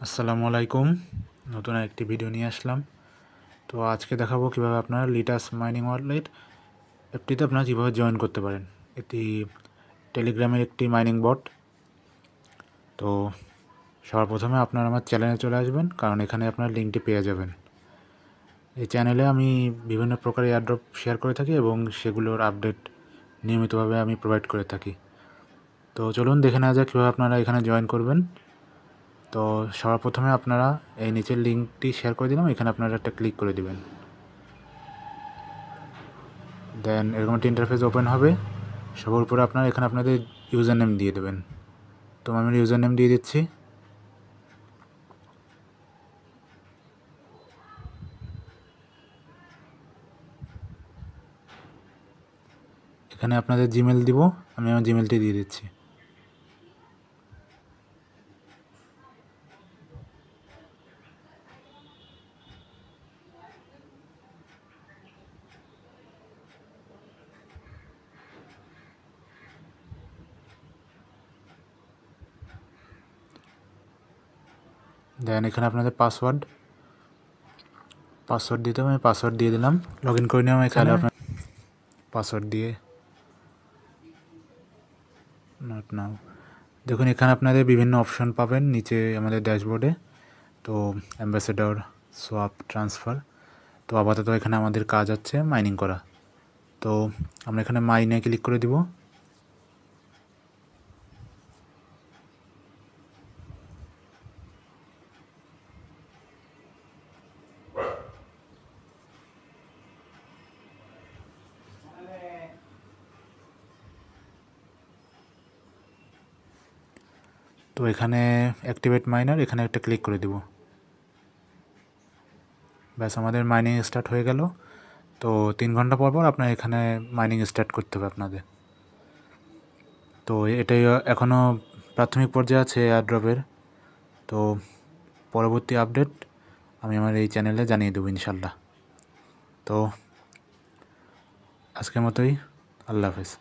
আসসালামু আলাইকুম। নতুন একটি ভিডিও নিয়ে আসলাম। তো আজকে দেখাবো কিভাবে আপনারা লিটাস মাইনিং ওয়ালেট অ্যাপটিতে আপনারা কীভাবে জয়েন করতে পারেন। এটি টেলিগ্রামের একটি মাইনিং বট। তো সবার প্রথমে আপনারা আমার চ্যানেলে চলে আসবেন, কারণ এখানে আপনার লিঙ্কটি পেয়ে যাবেন। এই চ্যানেলে আমি বিভিন্ন প্রকার এয়ারড্রপ শেয়ার করে থাকি এবং সেগুলোর আপডেট নিয়মিতভাবে আমি প্রোভাইড করে থাকি। তো চলুন দেখে নেওয়া যাক কীভাবে আপনারা এখানে জয়েন করবেন। তো সবার প্রথমে আপনারা এই নিচের লিঙ্কটি শেয়ার করে দিলাম, এখানে আপনারা একটা ক্লিক করে দিবেন। দেন এরকম একটা ইন্টারফেস ওপেন হবে। সবার উপরে আপনারা এখানে আপনাদের ইউজার নেম দিয়ে দেবেন। তো আমি ইউজার নেম দিয়ে দিচ্ছি। এখানে আপনাদের জিমেল দিব, আমি আমার জিমেলটি দিয়ে দিচ্ছি। দেন এখানে আপনাদের পাসওয়ার্ড দিতে হবে, আমি পাসওয়ার্ড দিয়ে দিলাম। লগ ইন করে নিলাম। এখানে আপনার পাসওয়ার্ড দিয়ে নট নাও। দেখুন এখানে আপনাদের বিভিন্ন অপশন পাবেন নিচে আমাদের ড্যাশবোর্ডে। তো অ্যাম্বাসেডর, সোয়াপ, ট্রান্সফার। তো আপাতত এখানে আমাদের কাজ হচ্ছে মাইনিং করা। তো আমরা এখানে মাইনে ক্লিক করে দিব। তো এখানে অ্যাক্টিভেট মাইনার, এখানে একটা ক্লিক করে দিব। ব্যাস আমাদের মাইনিং স্টার্ট হয়ে গেল। তো 3 ঘন্টা পর পর আপনার এখানে মাইনিং স্টার্ট করতে হবে আপনাদের। তো এটাই এখনও প্রাথমিক পর্যায়ে আছে এয়ারড্রপের। তো পরবর্তী আপডেট আমি আমার এই চ্যানেলে জানিয়ে দেবো ইনশাল্লাহ। তো আজকের মতোই, আল্লাহ হাফেজ।